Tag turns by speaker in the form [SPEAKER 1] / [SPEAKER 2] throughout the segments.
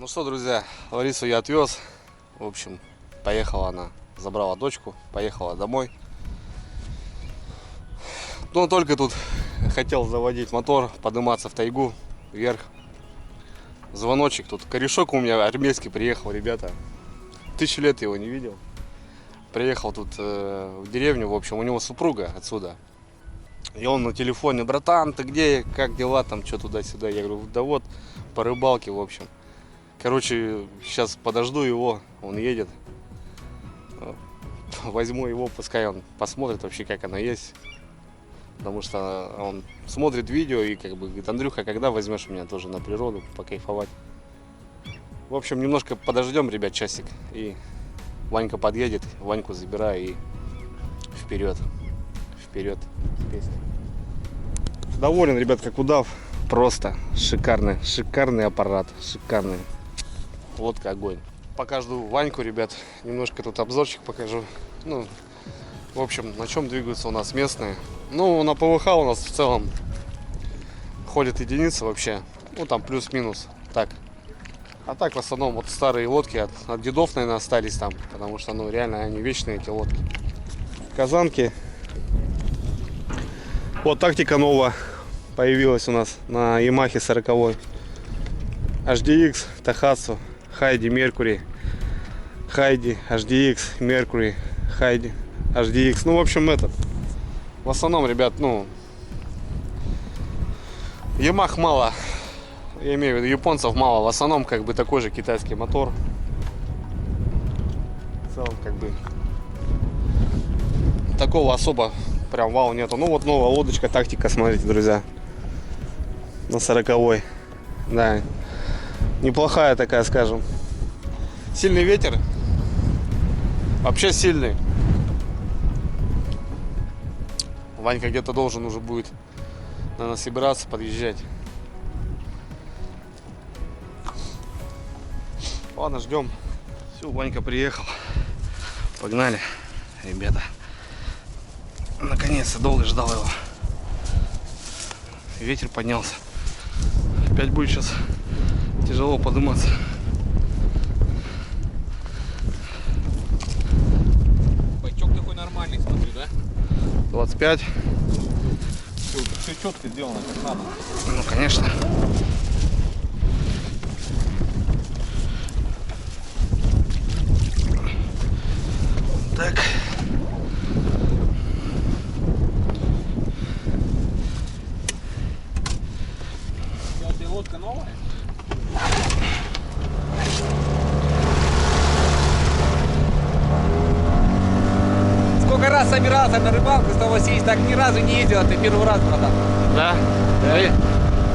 [SPEAKER 1] Ну что, друзья, Ларису я отвез. В общем, поехала она, забрала дочку, поехала домой. Но только тут хотел заводить мотор, подниматься в тайгу, вверх. Звоночек, тут корешок у меня армейский приехал, ребята. 1000 лет его не видел. Приехал тут в деревню, в общем, у него супруга отсюда. И он на телефоне: братан, ты где, как дела, там, что туда-сюда. Я говорю: да вот, по рыбалке, в общем. Короче, сейчас подожду его, он едет. Возьму его, пускай он посмотрит вообще, как оно есть. Потому что он смотрит видео и как бы говорит: Андрюха, когда возьмешь меня тоже на природу, покайфовать? В общем, немножко подождем, ребят, часик. И Ванька подъедет, Ваньку забираю и вперед. Вперед. Песня. Доволен, ребят, как удав. Просто шикарный, шикарный аппарат, шикарный. Лодка огонь. Пока жду Ваньку, ребят, немножко тут обзорчик покажу. Ну, в общем, на чем двигаются у нас местные. Ну, на ПВХ у нас в целом ходит единица вообще. Ну, там плюс-минус. Так. А так, в основном, вот старые лодки от дедов, наверное, остались там. Потому что, ну, реально, они вечные, эти лодки. Казанки. Вот тактика новая появилась у нас на Ямахе 40-й. HDX, Тахасу, Хайди, Меркури, Хайди, HDX, Меркури, Хайди, HDX. Ну, в общем, в основном, ребят, ну, Ямах мало. Я имею в виду, японцев мало. В основном, как бы, такой же китайский мотор. В целом, как бы, такого особо прям вау нету. Ну, вот новая лодочка, тактика, смотрите, друзья. На 40-й. Да. Неплохая такая, скажем. Сильный ветер. Вообще сильный. Ванька где-то должен уже будет, наверное, собираться, подъезжать. Ладно, ждем. Все, Ванька приехал. Погнали, ребята. Наконец-то, долго ждал его. Ветер поднялся. Опять будет сейчас тяжело подниматься.
[SPEAKER 2] Байчок такой нормальный, смотрю, да?
[SPEAKER 1] 25.
[SPEAKER 2] Все четко сделано, как надо.
[SPEAKER 1] Ну, конечно. Так.
[SPEAKER 2] У тебя лодка новая? Сколько раз собирался на рыбалку с тобой сесть, так ни разу не ездил, а ты первый раз, братан.
[SPEAKER 1] Да?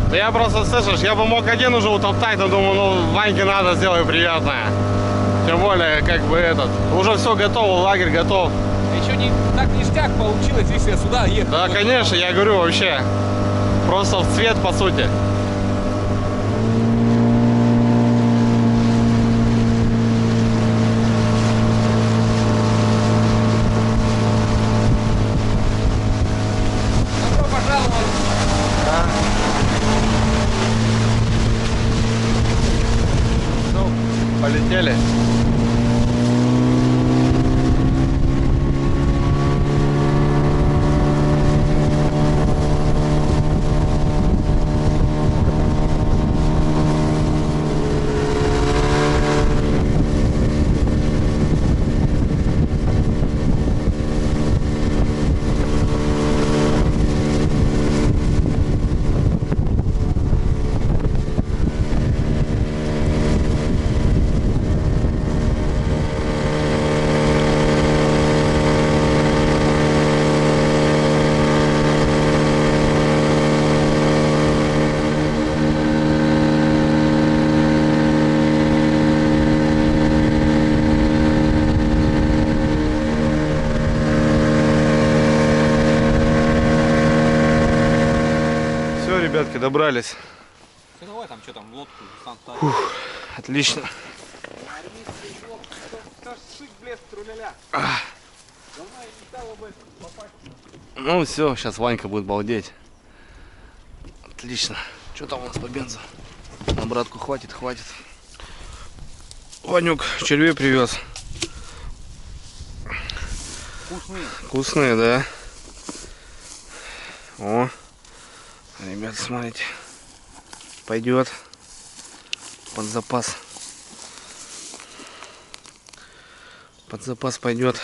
[SPEAKER 1] Да я просто, слышишь, я бы мог один уже утоптать, но думаю, ну, Ваньке надо сделать приятное. Тем более, как бы уже все готово, лагерь готов.
[SPEAKER 2] Еще не так ништяк получилось, если я сюда ехал.
[SPEAKER 1] Да, конечно, я говорю, вообще, просто в цвет, по сути.
[SPEAKER 2] Добро пожаловать.
[SPEAKER 1] Ну, полетели. Ребятки, добрались.
[SPEAKER 2] Все, давай там, что там, лодку,
[SPEAKER 1] Отлично. Ну все, сейчас Ванька будет балдеть. Отлично. Что там у нас по бензу? На братку хватит, хватит. Ванюк червей привез.
[SPEAKER 2] Вкусные.
[SPEAKER 1] Вкусные, да? О, ребят, смотрите. Пойдет под запас. Под запас пойдет.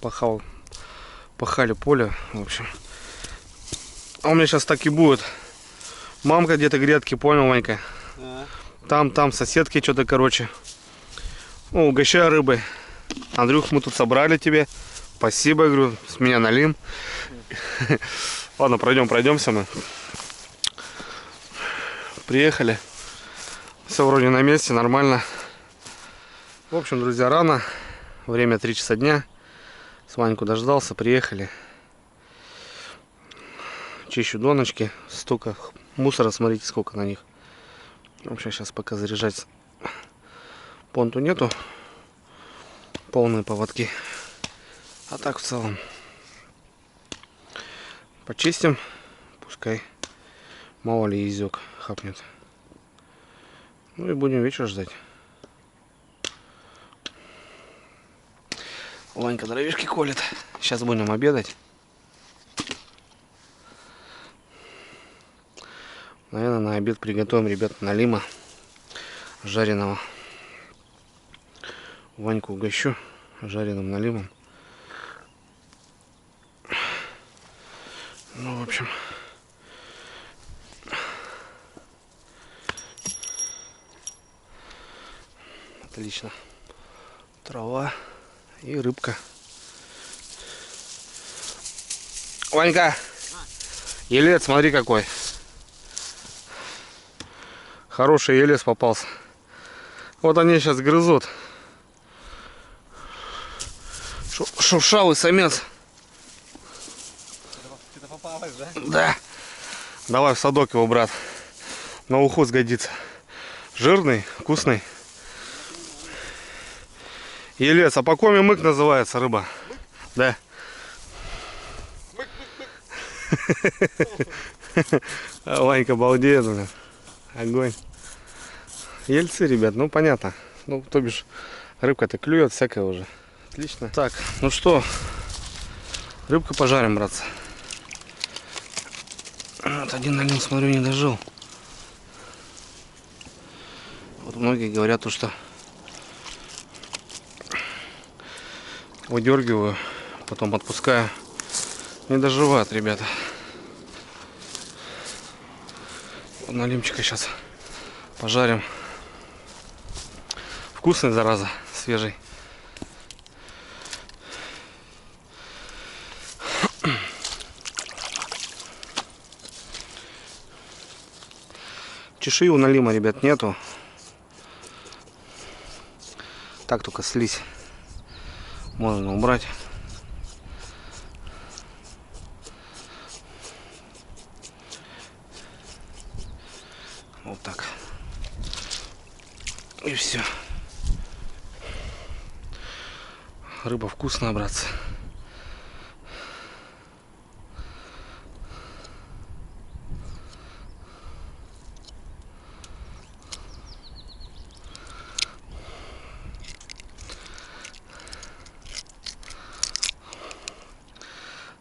[SPEAKER 1] Пахали поле, в общем. А у меня сейчас так и будет. Мамка где-то грядки, понял, Ванька? Там соседки что-то, короче. Ну, угощаю рыбой. Андрюх, мы тут собрали тебе. Спасибо, я говорю, с меня налим. Ладно, пройдемся мы. Приехали. Все вроде на месте, нормально. В общем, друзья, рано. Время 3 часа дня. С Ваньку дождался, приехали. Чищу доночки. Столько мусора, смотрите, сколько на них. В общем, сейчас пока заряжать понту нету. Полные поводки. А так в целом почистим. Пускай мало ли язык хапнет. Ну и будем вечер ждать. Ванька дровишки колет. Сейчас будем обедать. Наверное, на обед приготовим, ребят, налима жареного. Ваньку угощу жареным налимом. Ну, в общем, отлично. Трава и рыбка. Ванька, елец, смотри какой. Хороший елец попался. Вот они сейчас грызут. Шуршавый самец.
[SPEAKER 2] Что-то попалось, да?
[SPEAKER 1] Да. Давай в садок его, брат. На уху сгодится. Жирный, вкусный. Елец. А по коме мык называется рыба? Мык? Да. Мык. Ванька балдеет, блин. Огонь. Ельцы, ребят, ну понятно. Ну, то бишь, рыбка-то клюет всякая уже. Отлично. Так, ну что, рыбку пожарим, братцы. Вот один налим, смотрю, не дожил. Вот многие говорят, что выдергиваю, потом отпускаю. Не доживают, ребята. Вот налимчика сейчас пожарим. Вкусный, зараза, свежий. Чешуи у налима, ребят, нету. Так только слизь можно убрать. Вот так. И все. Рыба вкусная, братцы.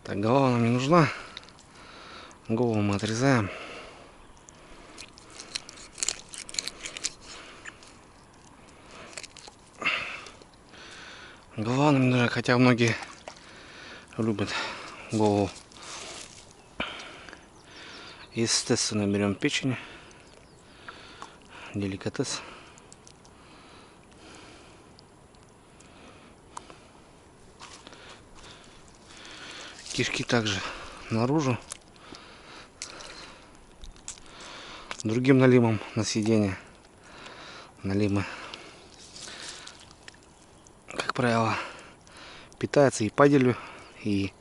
[SPEAKER 1] Так, голова нам не нужна. Голову мы отрезаем. Голова нам не нужна, хотя многие любят голову. Естественно, берем печень. Деликатес. Кишки также наружу. Другим налимом на съедение. Налимы, как правило, питаются и паделью, и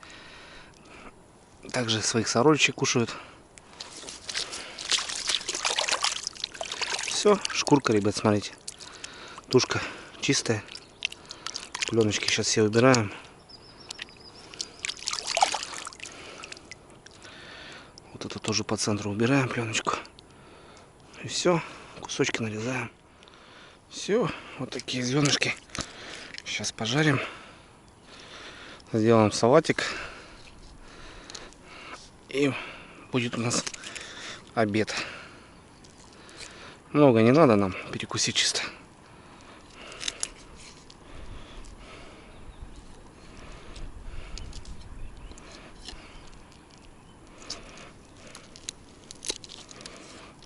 [SPEAKER 1] также своих сородичей кушают. Все, шкурка, ребят, смотрите. Тушка чистая. Пленочки сейчас все убираем. Вот это тоже по центру убираем пленочку. И все, кусочки нарезаем. Все, вот такие зернышки. Сейчас пожарим. Сделаем салатик. И будет у нас обед. Много не надо нам, перекусить чисто.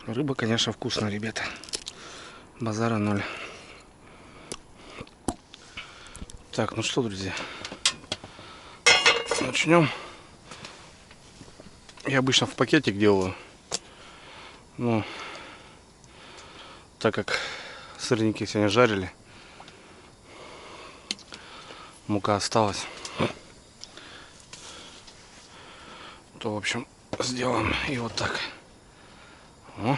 [SPEAKER 1] Рыба, конечно, вкусная, ребята. Базара ноль. Так, ну что, друзья, начнем. Я обычно в пакетик делаю. Но так как сырники сегодня жарили, мука осталась, то, в общем, сделаем и вот так. О.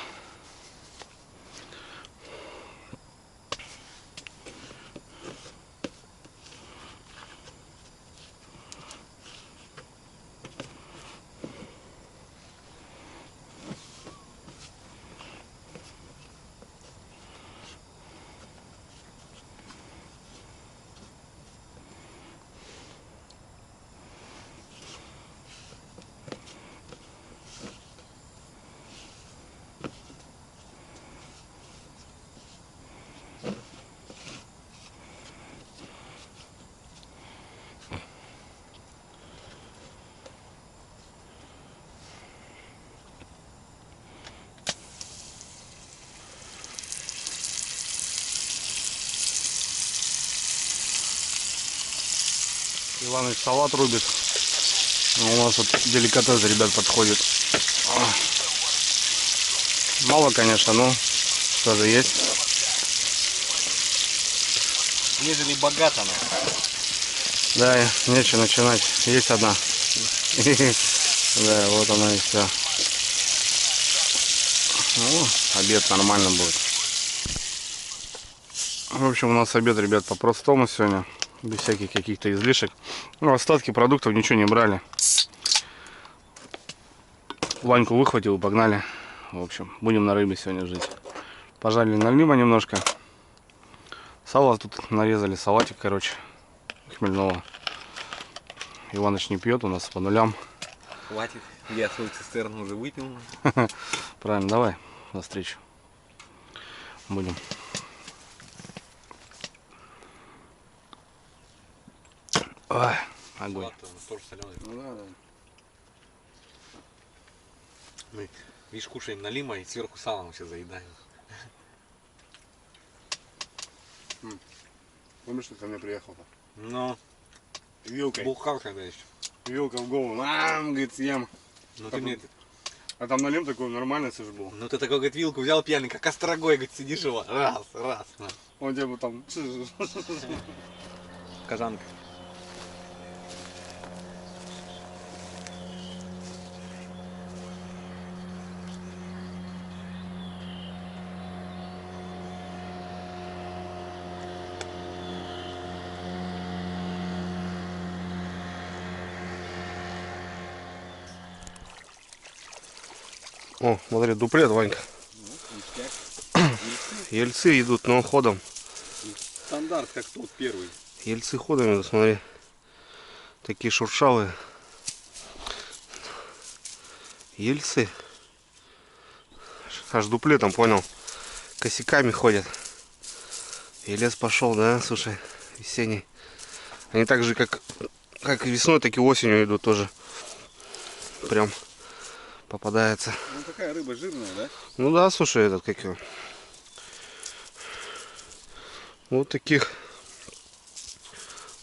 [SPEAKER 1] Иваныч салат рубит. У нас вот деликатес, ребят, подходит. Мало, конечно, но что же есть.
[SPEAKER 2] Нежели богато нам.
[SPEAKER 1] Да, нечего начинать. Есть одна. Да, вот она и все. Ну, обед нормально будет. В общем, у нас обед, ребят, по-простому сегодня. Без всяких каких-то излишек. Ну, остатки продуктов ничего не брали. Ваньку выхватил и погнали. В общем, будем на рыбе сегодня жить. Пожарили налима немножко. Сало тут нарезали, салатик, короче, хмельного. Иваныч не пьет, у нас по нулям.
[SPEAKER 2] Хватит, я свою цистерну уже выпил.
[SPEAKER 1] Правильно, давай, на встречу. Будем. Ой, огонь.
[SPEAKER 2] Тоже соленый.
[SPEAKER 1] Ну, да, да.
[SPEAKER 2] Мы, видишь, кушаем налима и сверху салом все заедаем.
[SPEAKER 1] Помнишь, что ко мне приехал-то?
[SPEAKER 2] Ну,
[SPEAKER 1] Вилкой.
[SPEAKER 2] бухал когда еще.
[SPEAKER 1] Вилка в голову. Мам, говорит, съем.
[SPEAKER 2] Ну ты мне...
[SPEAKER 1] А там налим такой нормальный, слышь, был.
[SPEAKER 2] Ну ты такой, говорит, вилку взял пьяный, как острогой, говорит, сидишь его. Раз.
[SPEAKER 1] Он тебе бы там...
[SPEAKER 2] Казанка.
[SPEAKER 1] О, смотри, дуплет, Ванька. Ельцы идут, но ходом.
[SPEAKER 2] Стандарт, как тот первый.
[SPEAKER 1] Ельцы ходом идут, смотри. Такие шуршавые. Ельцы. Аж дуплетом, понял. Косяками ходят. И лес пошел, да, слушай, весенний. Они так же, как и весной, так и осенью идут тоже. Прям попадается.
[SPEAKER 2] Ну такая рыба жирная, да?
[SPEAKER 1] Ну да, слушай, этот как его. Вот таких.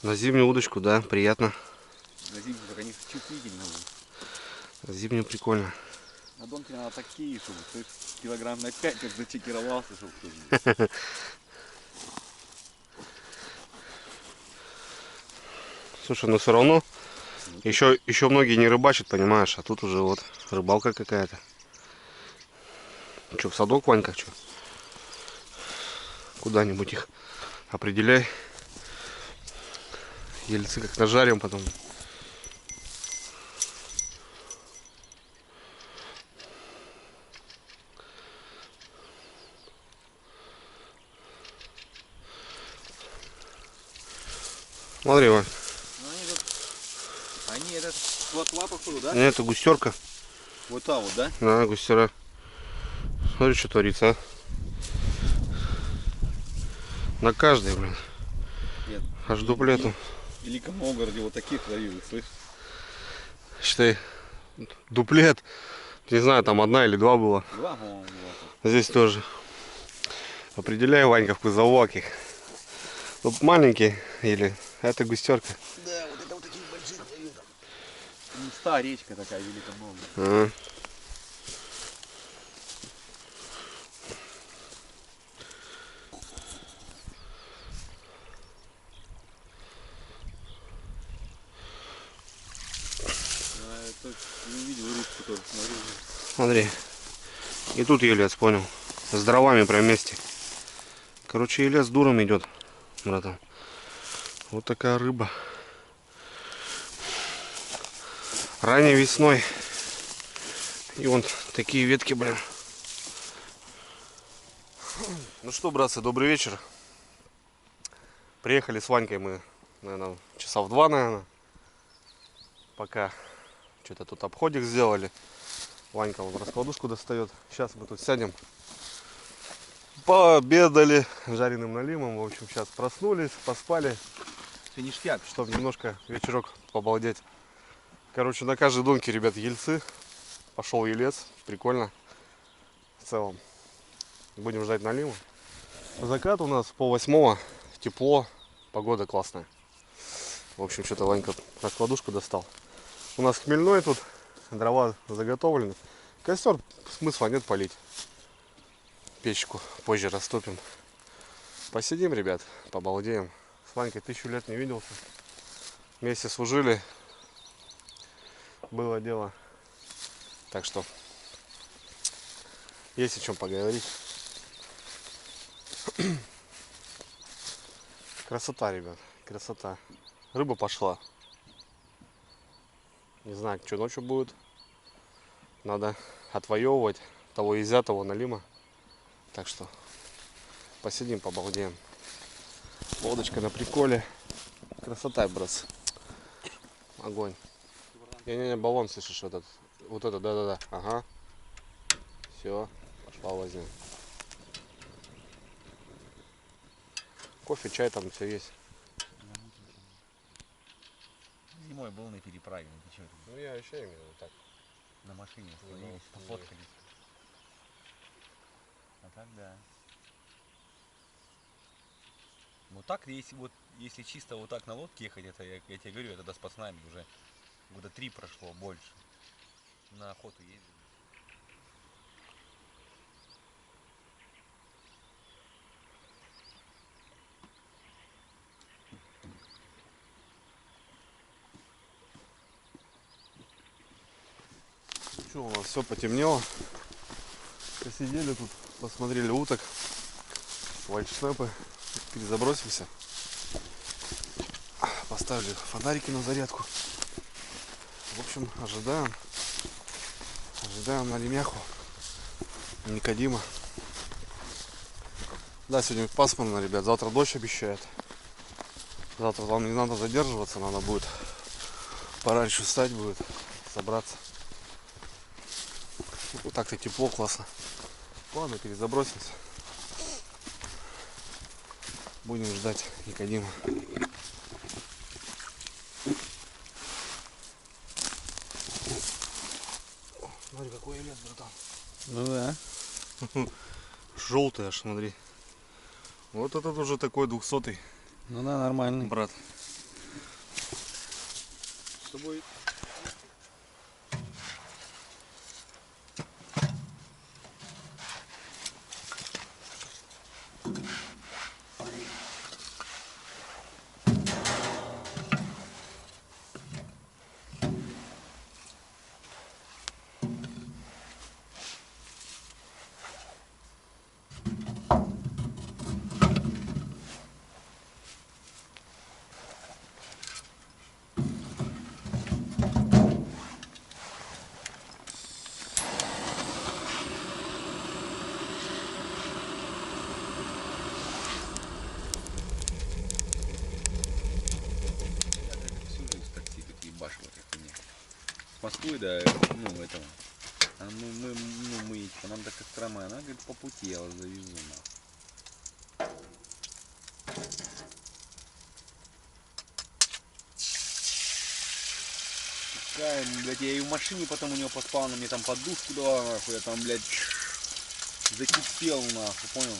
[SPEAKER 1] На зимнюю удочку, да, приятно.
[SPEAKER 2] На зимнюю, только они чувствительные.
[SPEAKER 1] На зимнюю прикольно.
[SPEAKER 2] На донке надо такие, чтобы ты килограмм на 5 как зачекировался, чтобы кто-то.
[SPEAKER 1] Слушай, но все равно еще многие не рыбачат, понимаешь, а тут уже вот рыбалка какая-то. Че, в садок, Ванька, что? Куда-нибудь их определяй. Ельцы как нажарим потом. Смотри, Вань.
[SPEAKER 2] Ну, они этот плотва, походу, да?
[SPEAKER 1] Это густерка.
[SPEAKER 2] Вот та вот, да?
[SPEAKER 1] Да, густера. Смотри, что творится, а. На каждой, блин.
[SPEAKER 2] Нет.
[SPEAKER 1] Аж дуплетом.
[SPEAKER 2] В Великом Новгороде вот таких ловили, слышь?
[SPEAKER 1] Считай, дуплет. Не знаю, там одна или два было.
[SPEAKER 2] Два, по-моему, было.
[SPEAKER 1] Здесь тоже. Определяю, Ванька, в кузовок их. Тут маленький или это густерка.
[SPEAKER 2] Да, вот это вот такие большие дают. Муста речка такая в Великом Новгороде.
[SPEAKER 1] Ага.
[SPEAKER 2] Это не увидел рыбку тоже, смотри.
[SPEAKER 1] Смотри. И тут елец, понял. С дровами прям вместе. Короче, елец дуром идет, братан. Вот такая рыба. Ранней весной. И вон такие ветки, блин. Ну что, братцы, добрый вечер. Приехали с Ванькой мы, наверное, часа в 2, наверное. Пока что-то тут обходик сделали. Ванька вот раскладушку достает. Сейчас мы тут сядем. Пообедали жареным налимом. В общем, сейчас проснулись, поспали.
[SPEAKER 2] Все ништяк.
[SPEAKER 1] Чтобы немножко вечерок побалдеть. Короче, на каждой донке, ребят, ельцы. Пошел елец. Прикольно. В целом. Будем ждать налима. Закат у нас по 8. Тепло. Погода классная. В общем, что-то Ванька раскладушку достал. У нас хмельной тут. Дрова заготовлены. Костер смысла нет палить. Печку позже растопим. Посидим, ребят, побалдеем. С Ванькой 1000 лет не виделся. Вместе служили. Было дело. Так что есть о чем поговорить. Красота, ребят, красота. Рыба пошла. Не знаю, что ночью будет. Надо отвоевывать того изятого налима. Так что посидим, побалдеем. Лодочка на приколе. Красота, брат. Огонь. Не, баллон, слышишь, этот. Вот это, да. Ага. Все, пошла возня. Кофе, чай, там все есть.
[SPEAKER 2] Зимой был на переправе, ты что?
[SPEAKER 1] Ну я вообще именно вот так.
[SPEAKER 2] На машине остановились, пофоткались. А так да. Вот так, если чисто вот так на лодке ехать, это я тебе говорю, это да с пацанами уже года 3 прошло, больше. На охоту ездили.
[SPEAKER 1] Что, у нас все потемнело. Посидели тут, посмотрели уток, вальшнепы, перезабросимся. Поставили фонарики на зарядку. В общем, ожидаем налимяху Никодима. Да, сегодня пасмурно, ребят, завтра дождь обещает. Завтра вам не надо задерживаться, надо будет пораньше встать будет, собраться. Вот так-то тепло, классно. Ладно, перезабросимся. Будем ждать Никодима. Смотри, какой елец, братан.
[SPEAKER 2] Ну да.
[SPEAKER 1] Желтый аж, смотри. Вот этот уже такой 200-й.
[SPEAKER 2] Ну да, нормальный.
[SPEAKER 1] Брат. С тобой.
[SPEAKER 2] Москвы до, ну, этого. А мы едем, нам до Костромы. Она говорит, по пути я вас завезу. Такая, блядь, я и в машине потом у него поспал, она мне там подушку дала, нахуй, я там, блядь, закипел, нахуй, понял?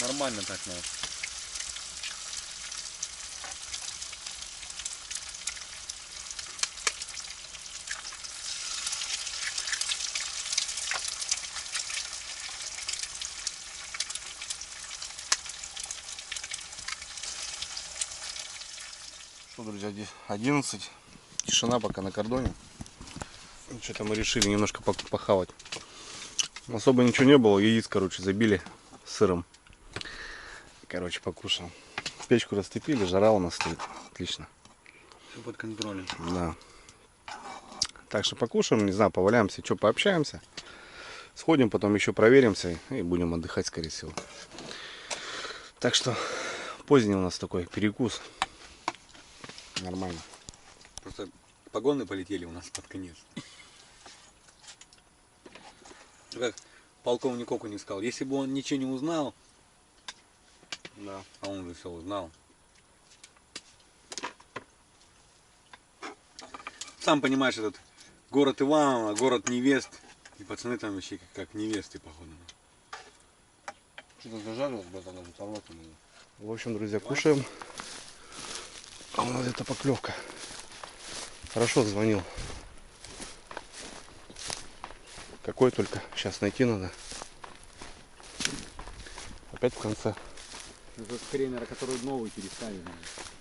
[SPEAKER 2] Нормально так, нахуй.
[SPEAKER 1] Что, друзья, 11. Тишина пока на кордоне. Что-то мы решили немножко похавать. Особо ничего не было. Яиц, короче, забили сыром. Короче, покушаем. Печку растопили, жара у нас стоит. Отлично.
[SPEAKER 2] Все под контролем.
[SPEAKER 1] Да. Так что покушаем, не знаю, поваляемся, что, пообщаемся. Сходим, потом еще проверимся и будем отдыхать, скорее всего. Так что поздний у нас такой перекус. Нормально.
[SPEAKER 2] Просто погоны полетели у нас под конец. Как полковник Окунев сказал, если бы он ничего не узнал,
[SPEAKER 1] Да.
[SPEAKER 2] а он уже все узнал. Сам понимаешь, этот город Иваново, город невест. И пацаны там вообще как невесты, походу.
[SPEAKER 3] Что-то зажарилось, братан, даже сорваться надо.
[SPEAKER 1] В общем, друзья, кушаем. А у нас это поклевка. Хорошо звонил. Какой только. Сейчас найти надо. Опять в конце.
[SPEAKER 3] Это скорее, наверное, который новый переставили.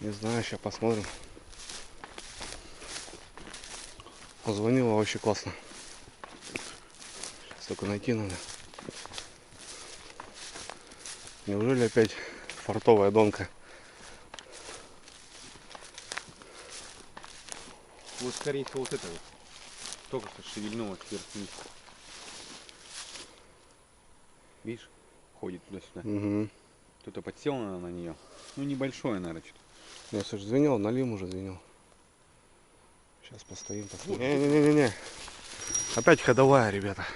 [SPEAKER 1] Не знаю, сейчас посмотрим. Позвонила вообще классно. Сейчас только найти надо. Неужели опять фартовая донка?
[SPEAKER 3] Вот, скорее всего, вот это вот. Только что шевельнулось вверх-вниз. Видишь? Ходит туда-сюда.
[SPEAKER 1] Угу.
[SPEAKER 3] Кто-то подсел на нее. Ну, небольшое, наверное, что-то.
[SPEAKER 1] Я слушай, звенел, налим уже звенел. Сейчас постоим, посмотрим. Не-не-не-не. Опять ходовая, ребята.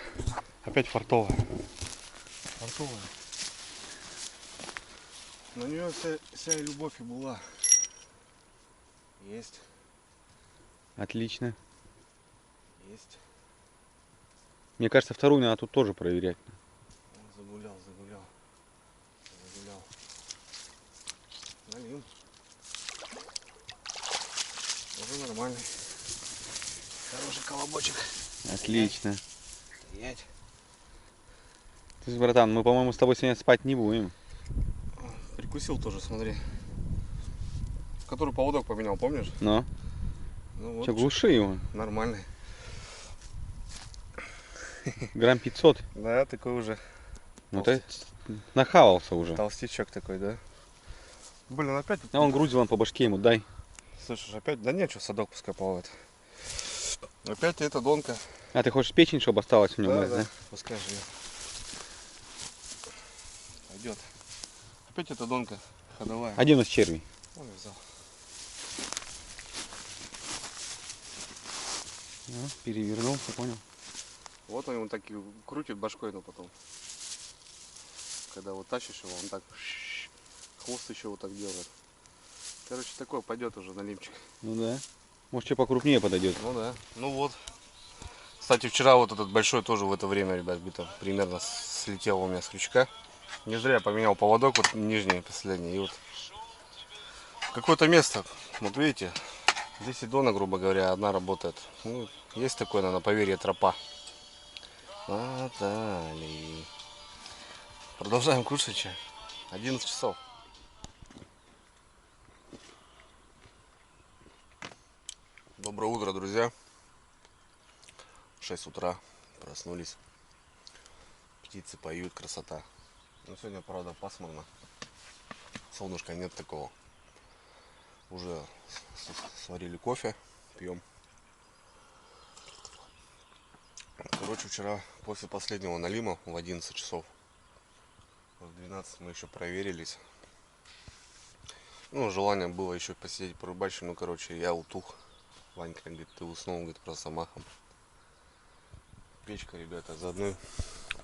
[SPEAKER 1] Опять фартовая. Фартовая. На нее вся и любовь и была. Есть.
[SPEAKER 3] Отлично.
[SPEAKER 1] Есть.
[SPEAKER 3] Мне кажется, вторую надо тут тоже проверять.
[SPEAKER 1] Загулял. Налим. Уже нормальный. Хороший колобочек.
[SPEAKER 3] Отлично.
[SPEAKER 1] Есть.
[SPEAKER 3] Ты ж, братан, мы, по-моему, с тобой сегодня спать не будем.
[SPEAKER 1] Прикусил тоже, смотри. Который поводок поменял, помнишь?
[SPEAKER 3] Но.
[SPEAKER 1] Ну вот.
[SPEAKER 3] Че, глуши его.
[SPEAKER 1] Нормальный.
[SPEAKER 3] Грамм 500.
[SPEAKER 1] Да, такой уже.
[SPEAKER 3] Ну ты нахавался уже.
[SPEAKER 1] Толстячок такой, да? Блин, опять.
[SPEAKER 3] А он грудь вон по башке ему дай.
[SPEAKER 1] Слышишь, опять. Да нет, что садок пускай плавает. Опять эта донка.
[SPEAKER 3] А ты хочешь печень, чтобы осталась в нем, да?
[SPEAKER 1] Пускай живет. Пойдет. Опять эта донка ходовая.
[SPEAKER 3] Один из червей.
[SPEAKER 1] Он и взял.
[SPEAKER 3] Ну, перевернулся, понял.
[SPEAKER 1] Вот он так и крутит башкой, но потом. Когда вот тащишь его, он так хвост еще вот так делает. Короче, такой пойдет уже налимчик.
[SPEAKER 3] Ну да. Может, что покрупнее подойдет.
[SPEAKER 1] Ну да. Ну вот. Кстати, вчера вот этот большой тоже в это время, ребят, где-то примерно слетел у меня с крючка. Не зря я поменял поводок, вот нижний, последний. И вот какое-то место, вот видите, 10 дона, грубо говоря, одна работает. Ну, есть такое, наверное, поверье, тропа. Натали. Продолжаем кушать чай. 11 часов. Доброе утро, друзья. 6 утра. Проснулись. Птицы поют, красота. Но сегодня, правда, пасмурно. Солнышка нет такого. Уже сварили кофе, пьем. Короче, вчера после последнего налима в 11 часов, в 12 мы еще проверились. Ну, желание было еще посидеть, порыбачить, ну, короче, я утух. Ванька говорит, ты уснул, говорит, просто махом. Печка, ребята,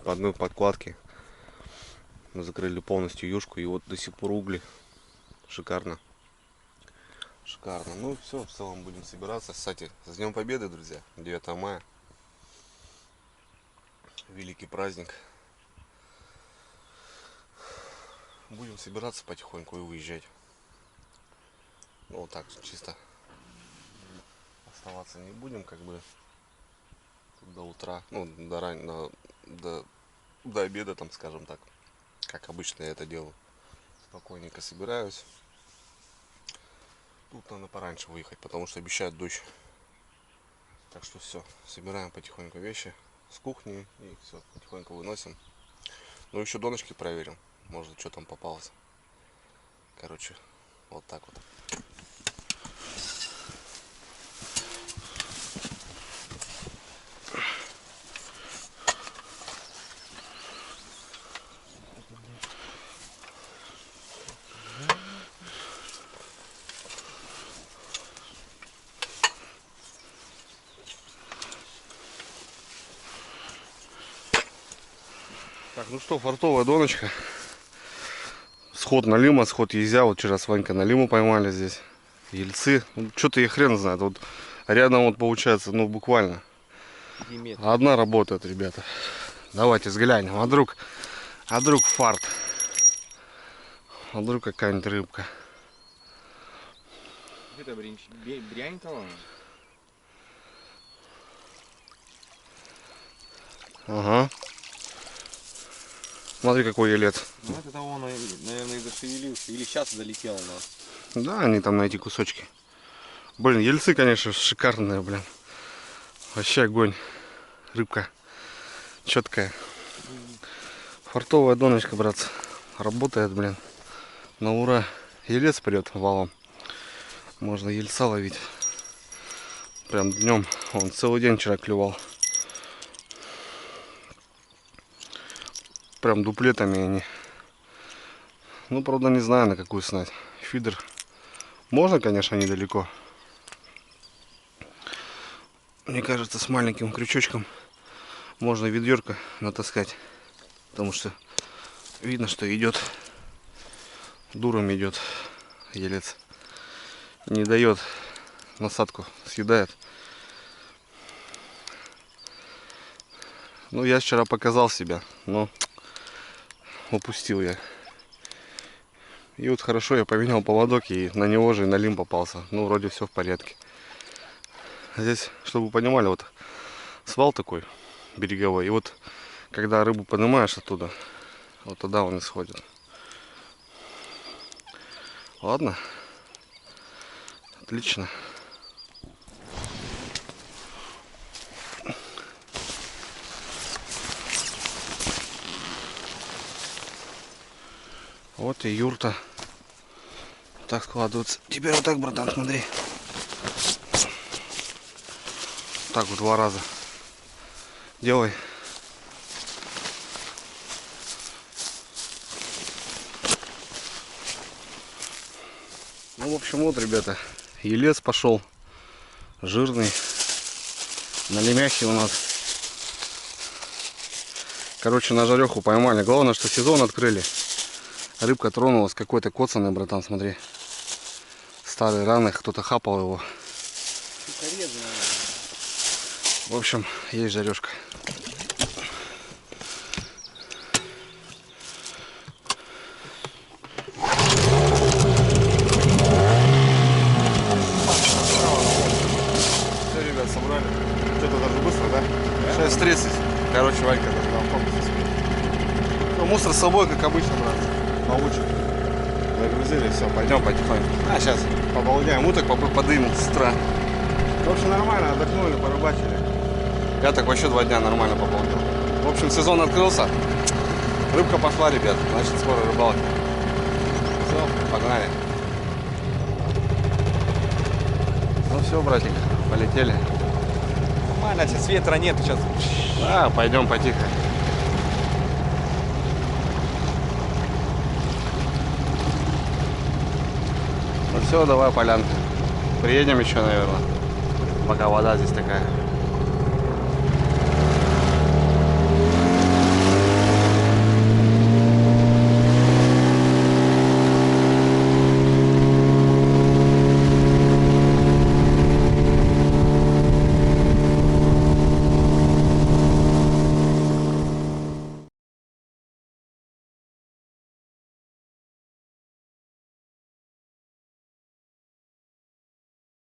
[SPEAKER 1] по одной подкладке. Мы закрыли полностью юшку, и вот до сих пор угли. Шикарно. Шикарно. Ну все, в целом будем собираться. Кстати, с Днем Победы, друзья. 9 мая. Великий праздник. Будем собираться потихоньку и уезжать. Ну вот так, чисто оставаться не будем, как бы до утра, ну до обеда, там, скажем так, как обычно я это делаю. Спокойненько собираюсь. Тут надо пораньше выехать, потому что обещают дождь. Так что все, собираем потихоньку вещи с кухни и все, потихоньку выносим. Ну еще донышки проверим, может что там попалось. Короче, вот так вот. Так, ну что, фартовая доночка. Сход на Лима, сход Езя. Вот вчера с Ванькой на Лиму поймали здесь. Ельцы. Ну, что-то я хрен знает. Вот рядом вот получается, ну буквально. Одна работает, ребята. Давайте взглянем. А вдруг фарт. А вдруг какая-нибудь рыбка.
[SPEAKER 3] Это брянь-то?
[SPEAKER 1] Ага. Смотри, какой елец.
[SPEAKER 3] Ну это он, наверное, и зашевелился. Или сейчас залетел у нас.
[SPEAKER 1] Да, они там на эти кусочки. Блин, ельцы, конечно, шикарные, блин. Вообще огонь. Рыбка четкая. Фартовая доночка, братцы. Работает, блин. На ура. Елец прет валом. Можно ельца ловить. Прям днем. Он целый день вчера клевал. Прям дуплетами они. Ну, правда, не знаю, на какую снать. Фидер. Можно, конечно, недалеко. Мне кажется, с маленьким крючочком можно ведерко натаскать. Потому что видно, что идет. Дуром идет елец. Не дает. Насадку съедает. Ну, я вчера показал себя, но упустил я. И вот хорошо я поменял поводок, и на него же и на Лим попался. Ну, вроде все в порядке. Здесь, чтобы вы понимали, вот свал такой береговой. И вот, когда рыбу поднимаешь оттуда, вот тогда он исходит. Ладно. Отлично. Вот и юрта. Так складывается. Теперь вот так, братан, смотри. Так вот 2 раза. Делай. Ну, в общем, вот, ребята, елец пошел. Жирный. На лемяхе у нас. Короче, на жареху поймали. Главное, что сезон открыли. Рыбка тронулась, какой-то коцаный, братан, смотри. Старый раны, кто-то хапал его. В общем, есть жарешка. Все, ребят, собрали. Что-то даже быстро, да? 6:30. Короче, Ванька даже на автобусе спит. Ну, мусор с собой, как обычно, брат. Получше. Загрузили, все, пойдем потихоньку. А, сейчас побалдяем уток, подымем с утра. В общем, нормально, отдохнули, порыбачили. Я так вообще 2 дня нормально побалдел. В общем, сезон открылся. Рыбка пошла, ребят. Значит, скоро рыбалка. Все, погнали. Ну все, братик, полетели.
[SPEAKER 3] Нормально, сейчас ветра нет, сейчас.
[SPEAKER 1] Да, пойдем потихо. Ну все, давай, полянка. Приедем еще, наверное. пока вода здесь такая